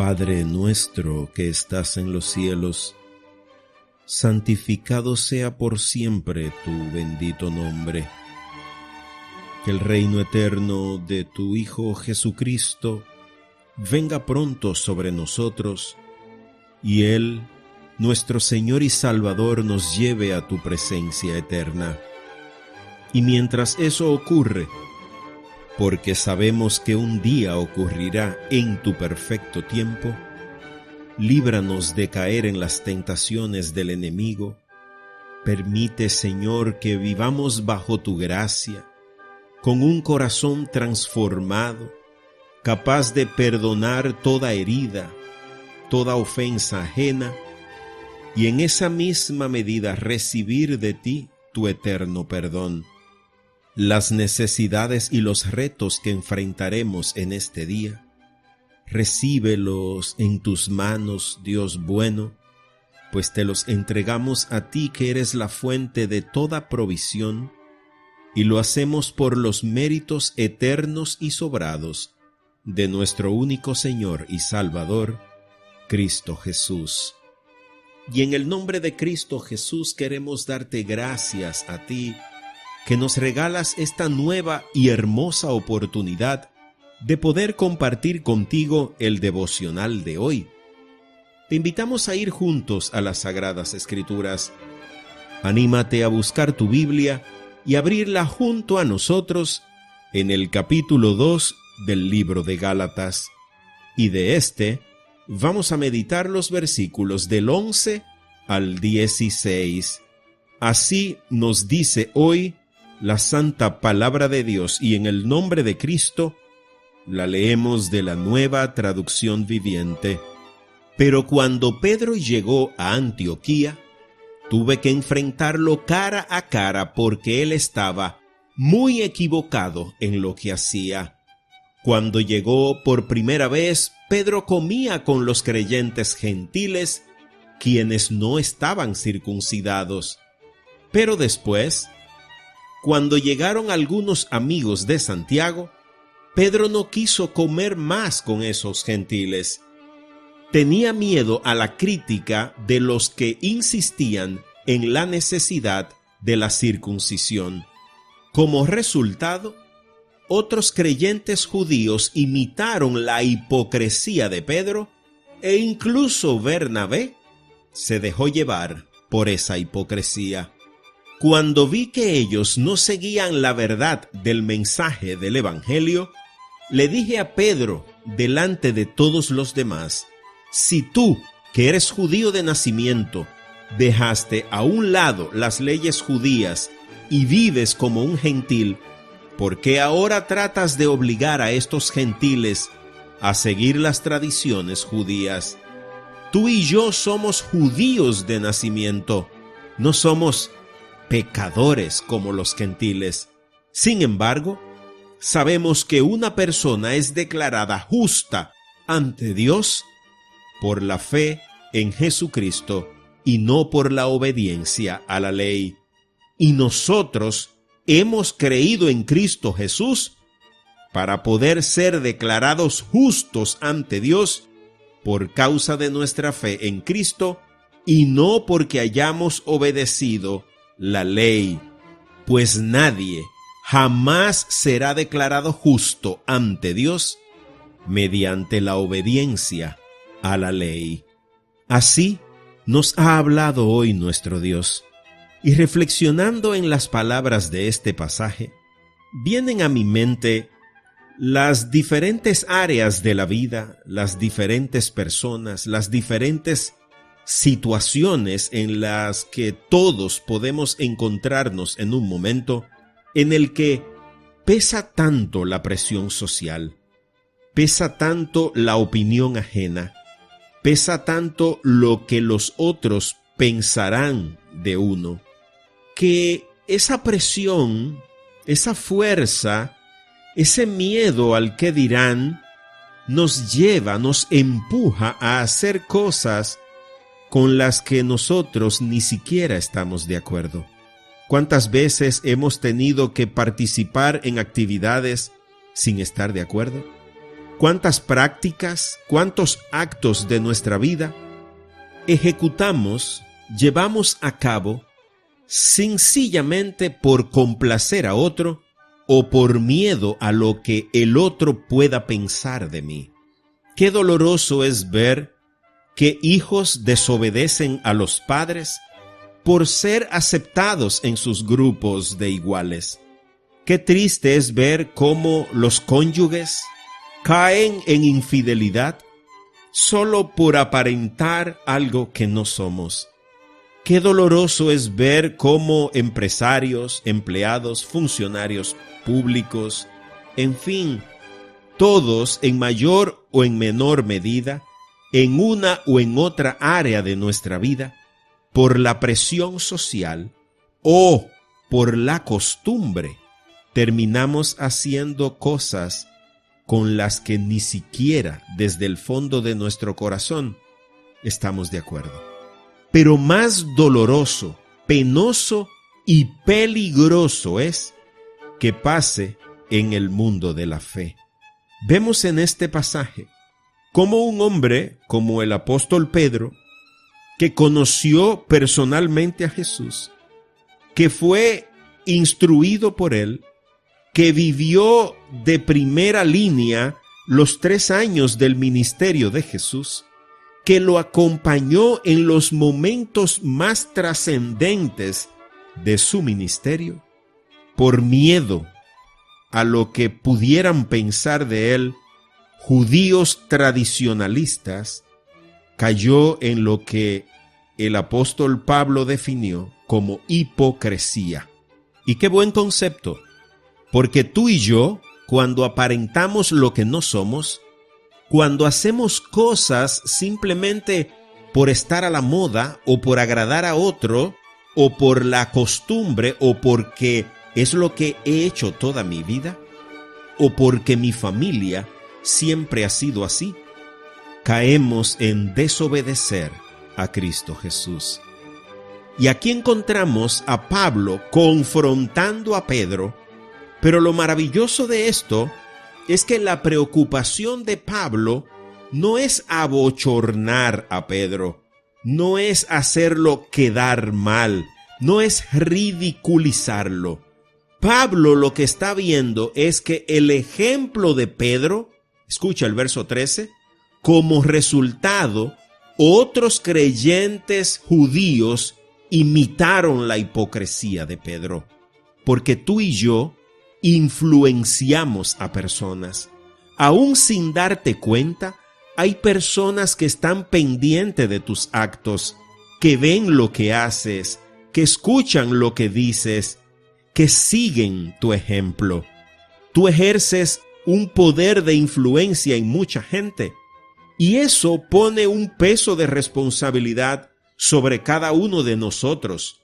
Padre nuestro que estás en los cielos, santificado sea por siempre tu bendito nombre. Que el reino eterno de tu Hijo Jesucristo venga pronto sobre nosotros, y Él, nuestro Señor y Salvador, nos lleve a tu presencia eterna. Y mientras eso ocurre, porque sabemos que un día ocurrirá en tu perfecto tiempo, líbranos de caer en las tentaciones del enemigo. Permite, Señor, que vivamos bajo tu gracia, con un corazón transformado, capaz de perdonar toda herida, toda ofensa ajena, y en esa misma medida recibir de ti tu eterno perdón. Las necesidades y los retos que enfrentaremos en este día, recíbelos en tus manos, Dios bueno, pues te los entregamos a ti que eres la fuente de toda provisión, y lo hacemos por los méritos eternos y sobrados de nuestro único Señor y Salvador, Cristo Jesús. Y en el nombre de Cristo Jesús queremos darte gracias a ti, que nos regalas esta nueva y hermosa oportunidad de poder compartir contigo el devocional de hoy. Te invitamos a ir juntos a las Sagradas Escrituras. Anímate a buscar tu Biblia y abrirla junto a nosotros en el capítulo 2 del libro de Gálatas. Y de este vamos a meditar los versículos del 11 al 16. Así nos dice hoy la santa palabra de Dios, y en el nombre de Cristo la leemos de la Nueva Traducción Viviente. Pero cuando Pedro llegó a Antioquía, tuve que enfrentarlo cara a cara porque él estaba muy equivocado en lo que hacía. Cuando llegó por primera vez, Pedro comía con los creyentes gentiles, quienes no estaban circuncidados. Pero después, cuando llegaron algunos amigos de Santiago, Pedro no quiso comer más con esos gentiles. Tenía miedo a la crítica de los que insistían en la necesidad de la circuncisión. Como resultado, otros creyentes judíos imitaron la hipocresía de Pedro, e incluso Bernabé se dejó llevar por esa hipocresía. Cuando vi que ellos no seguían la verdad del mensaje del Evangelio, le dije a Pedro delante de todos los demás: si tú, que eres judío de nacimiento, dejaste a un lado las leyes judías y vives como un gentil, ¿por qué ahora tratas de obligar a estos gentiles a seguir las tradiciones judías? Tú y yo somos judíos de nacimiento, no somos pecadores como los gentiles. Sin embargo, sabemos que una persona es declarada justa ante Dios por la fe en Jesucristo y no por la obediencia a la ley. Y nosotros hemos creído en Cristo Jesús para poder ser declarados justos ante Dios por causa de nuestra fe en Cristo y no porque hayamos obedecido la ley. Pues nadie jamás será declarado justo ante Dios mediante la obediencia a la ley. Así nos ha hablado hoy nuestro Dios. Y reflexionando en las palabras de este pasaje, vienen a mi mente las diferentes áreas de la vida, las diferentes personas, las diferentes situaciones en las que todos podemos encontrarnos en un momento en el que pesa tanto la presión social, pesa tanto la opinión ajena, pesa tanto lo que los otros pensarán de uno, que esa presión, esa fuerza, ese miedo al que dirán, nos lleva, nos empuja a hacer cosas con las que nosotros ni siquiera estamos de acuerdo. ¿Cuántas veces hemos tenido que participar en actividades sin estar de acuerdo? cuántas prácticas, cuántos actos de nuestra vida ejecutamos, llevamos a cabo sencillamente por complacer a otro o por miedo a lo que el otro pueda pensar de mí. Qué doloroso es ver que hijos desobedecen a los padres por ser aceptados en sus grupos de iguales. Qué triste es ver cómo los cónyuges caen en infidelidad solo por aparentar algo que no somos. Qué doloroso es ver cómo empresarios, empleados, funcionarios públicos, en fin, todos en mayor o en menor medida, en una o en otra área de nuestra vida, por la presión social o por la costumbre, terminamos haciendo cosas con las que ni siquiera desde el fondo de nuestro corazón estamos de acuerdo. Pero más doloroso, penoso y peligroso es que pase en el mundo de la fe. Vemos en este pasaje cómo un hombre como el apóstol Pedro, que conoció personalmente a Jesús, que fue instruido por él, que vivió de primera línea los 3 años del ministerio de Jesús, que lo acompañó en los momentos más trascendentes de su ministerio, por miedo a lo que pudieran pensar de él judíos tradicionalistas, cayó en lo que el apóstol Pablo definió como hipocresía. Y qué buen concepto, porque tú y yo, cuando aparentamos lo que no somos, cuando hacemos cosas simplemente por estar a la moda o por agradar a otro o por la costumbre o porque es lo que he hecho toda mi vida o porque mi familia siempre ha sido así, caemos en desobedecer a Cristo Jesús. Y aquí encontramos a Pablo confrontando a Pedro, pero lo maravilloso de esto es que la preocupación de Pablo no es abochornar a Pedro, no es hacerlo quedar mal, no es ridiculizarlo. Pablo lo que está viendo es que el ejemplo de Pedro, escucha el verso 13, como resultado, otros creyentes judíos imitaron la hipocresía de Pedro, porque tú y yo influenciamos a personas. Aún sin darte cuenta, hay personas que están pendientes de tus actos, que ven lo que haces, que escuchan lo que dices, que siguen tu ejemplo. Tú ejerces un poder de influencia en mucha gente, y eso pone un peso de responsabilidad sobre cada uno de nosotros.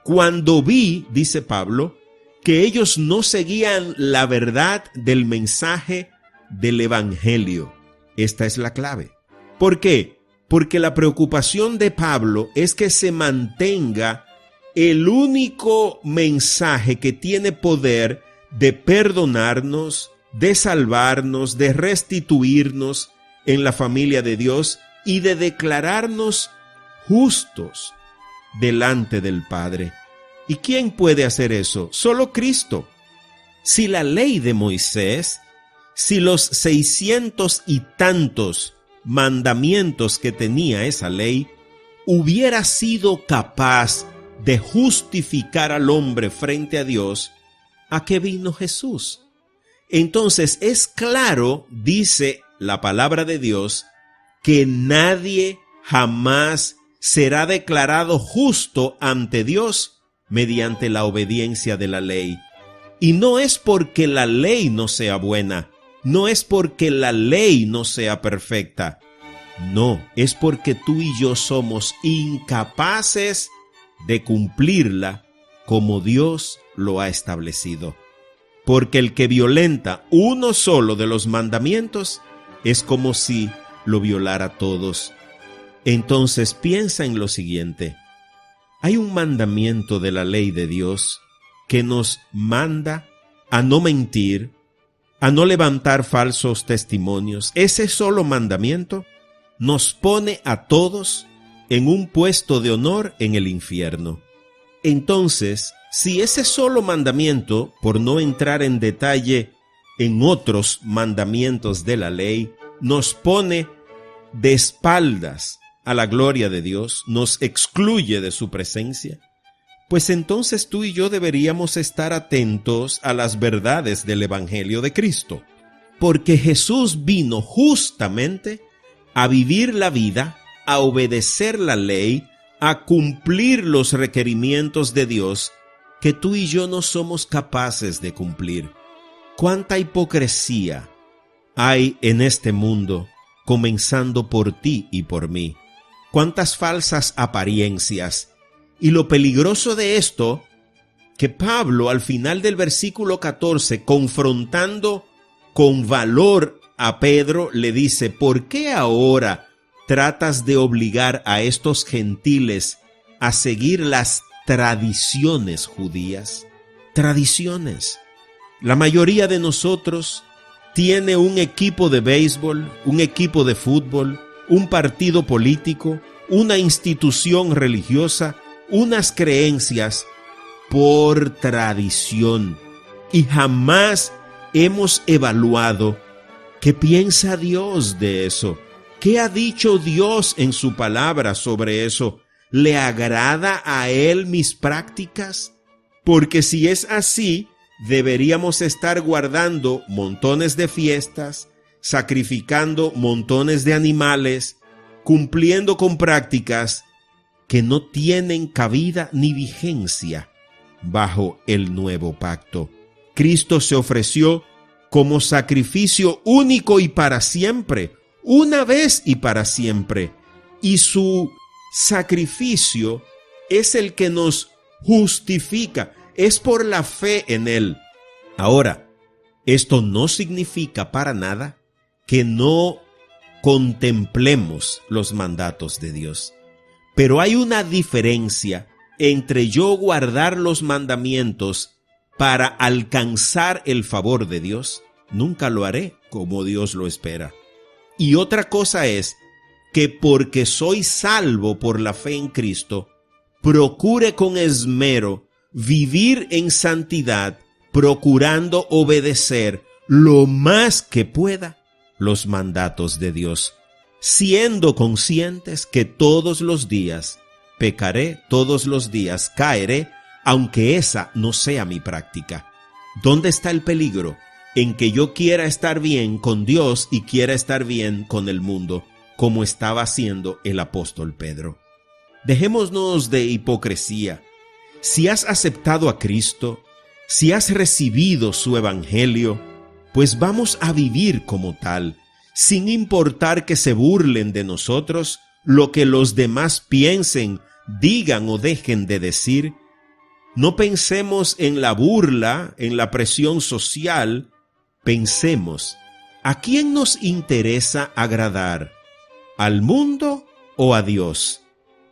Cuando vi, dice Pablo, que ellos no seguían la verdad del mensaje del Evangelio. Esta es la clave. ¿Por qué? Porque la preocupación de Pablo es que se mantenga el único mensaje que tiene poder de perdonarnos, de salvarnos, de restituirnos en la familia de Dios y de declararnos justos delante del Padre. ¿Y quién puede hacer eso? Solo Cristo. Si la ley de Moisés, si los 600 y tantos mandamientos que tenía esa ley, hubiera sido capaz de justificar al hombre frente a Dios, ¿a qué vino Jesús? Entonces es claro, dice la palabra de Dios, que nadie jamás será declarado justo ante Dios mediante la obediencia de la ley. Y no es porque la ley no sea buena, no es porque la ley no sea perfecta, no, es porque tú y yo somos incapaces de cumplirla como Dios lo ha establecido. Porque el que violenta uno solo de los mandamientos es como si lo violara todos. Entonces piensa en lo siguiente. Hay un mandamiento de la ley de Dios que nos manda a no mentir, a no levantar falsos testimonios. Ese solo mandamiento nos pone a todos en un puesto de honor en el infierno. Entonces, si ese solo mandamiento, por no entrar en detalle en otros mandamientos de la ley, nos pone de espaldas a la gloria de Dios, nos excluye de su presencia, pues entonces tú y yo deberíamos estar atentos a las verdades del Evangelio de Cristo, porque Jesús vino justamente a vivir la vida, a obedecer la ley, a cumplir los requerimientos de Dios que tú y yo no somos capaces de cumplir. ¿Cuánta hipocresía hay en este mundo, comenzando por ti y por mí? ¿Cuántas falsas apariencias? Y lo peligroso de esto, que Pablo al final del versículo 14, confrontando con valor a Pedro, le dice: ¿por qué ahora tratas de obligar a estos gentiles a seguir las tradiciones judías? Tradiciones. La mayoría de nosotros tiene un equipo de béisbol, un equipo de fútbol, un partido político, una institución religiosa, unas creencias por tradición, y jamás hemos evaluado qué piensa Dios de eso, qué ha dicho Dios en su palabra sobre eso. ¿Le agrada a Él mis prácticas? Porque si es así, deberíamos estar guardando montones de fiestas, sacrificando montones de animales, cumpliendo con prácticas que no tienen cabida ni vigencia bajo el nuevo pacto. Cristo se ofreció como sacrificio único y para siempre, una vez y para siempre, y su sacrificio es el que nos justifica, es por la fe en Él. Ahora, esto no significa para nada que no contemplemos los mandatos de Dios. Pero hay una diferencia entre yo guardar los mandamientos para alcanzar el favor de Dios. Nunca lo haré como Dios lo espera. Y otra cosa es que porque soy salvo por la fe en Cristo, procure con esmero vivir en santidad, procurando obedecer lo más que pueda los mandatos de Dios, siendo conscientes que todos los días pecaré, todos los días caeré, aunque esa no sea mi práctica. ¿Dónde está el peligro? En que yo quiera estar bien con Dios y quiera estar bien con el mundo, como estaba haciendo el apóstol Pedro. Dejémonos de hipocresía. Si has aceptado a Cristo, si has recibido su evangelio, pues vamos a vivir como tal, sin importar que se burlen de nosotros, lo que los demás piensen, digan o dejen de decir. No pensemos en la burla, en la presión social. Pensemos, ¿a quién nos interesa agradar? ¿Al mundo o a Dios?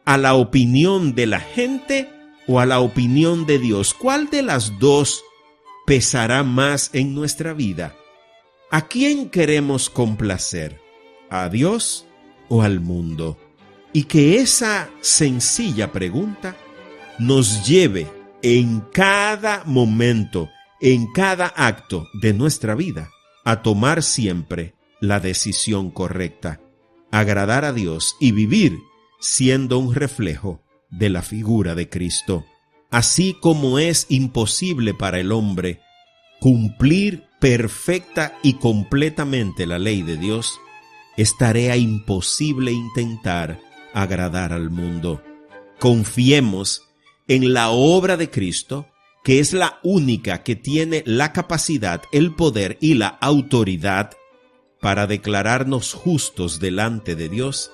¿A la opinión de la gente o a la opinión de Dios? ¿Cuál de las dos pesará más en nuestra vida? ¿A quién queremos complacer? ¿A Dios o al mundo? Y que esa sencilla pregunta nos lleve en cada momento, en cada acto de nuestra vida, a tomar siempre la decisión correcta, agradar a Dios y vivir siendo un reflejo de la figura de Cristo. Así como es imposible para el hombre cumplir perfecta y completamente la ley de Dios, es tarea imposible intentar agradar al mundo. Confiemos en la obra de Cristo, que es la única que tiene la capacidad, el poder y la autoridad para declararnos justos delante de Dios,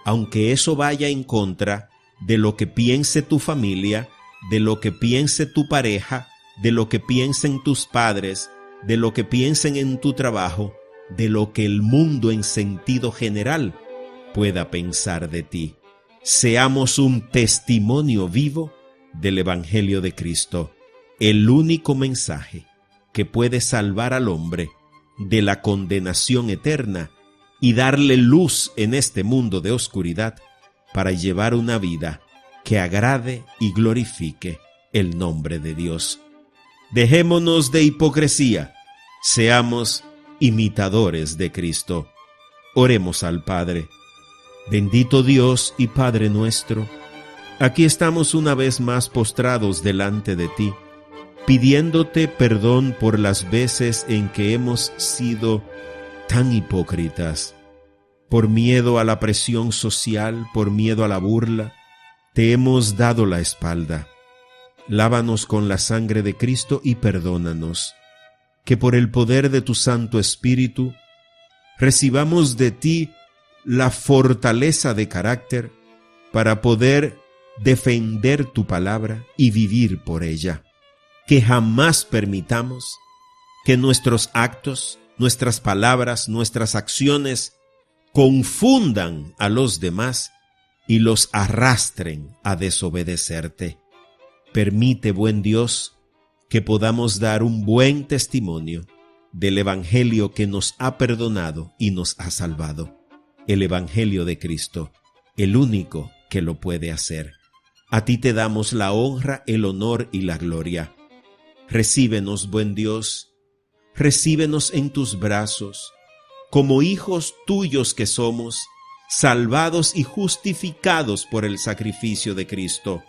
aunque eso vaya en contra de lo que piense tu familia, de lo que piense tu pareja, de lo que piensen tus padres, de lo que piensen en tu trabajo, de lo que el mundo en sentido general pueda pensar de ti. Seamos un testimonio vivo del Evangelio de Cristo, el único mensaje que puede salvar al hombre de la condenación eterna y darle luz en este mundo de oscuridad para llevar una vida que agrade y glorifique el nombre de Dios. Dejémonos de hipocresía, seamos imitadores de Cristo. Oremos al Padre. Bendito Dios y Padre nuestro, aquí estamos una vez más postrados delante de ti, pidiéndote perdón por las veces en que hemos sido tan hipócritas. Por miedo a la presión social, por miedo a la burla, te hemos dado la espalda. Lávanos con la sangre de Cristo y perdónanos, que por el poder de tu Santo Espíritu recibamos de ti la fortaleza de carácter para poder defender tu palabra y vivir por ella. Que jamás permitamos que nuestros actos, nuestras palabras, nuestras acciones confundan a los demás y los arrastren a desobedecerte. Permite, buen Dios, que podamos dar un buen testimonio del Evangelio que nos ha perdonado y nos ha salvado. El Evangelio de Cristo, el único que lo puede hacer. A ti te damos la honra, el honor y la gloria. Recíbenos, buen Dios, recíbenos en tus brazos, como hijos tuyos que somos, salvados y justificados por el sacrificio de Cristo,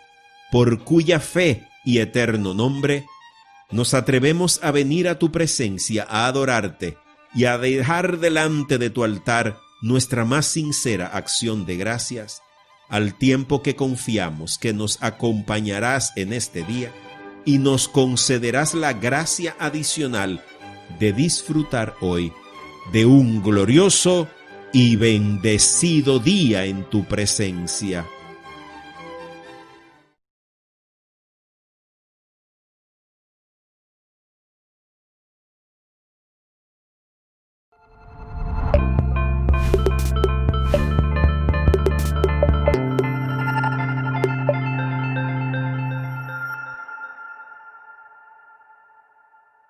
por cuya fe y eterno nombre nos atrevemos a venir a tu presencia a adorarte y a dejar delante de tu altar nuestra más sincera acción de gracias, al tiempo que confiamos que nos acompañarás en este día y nos concederás la gracia adicional de disfrutar hoy de un glorioso y bendecido día en tu presencia.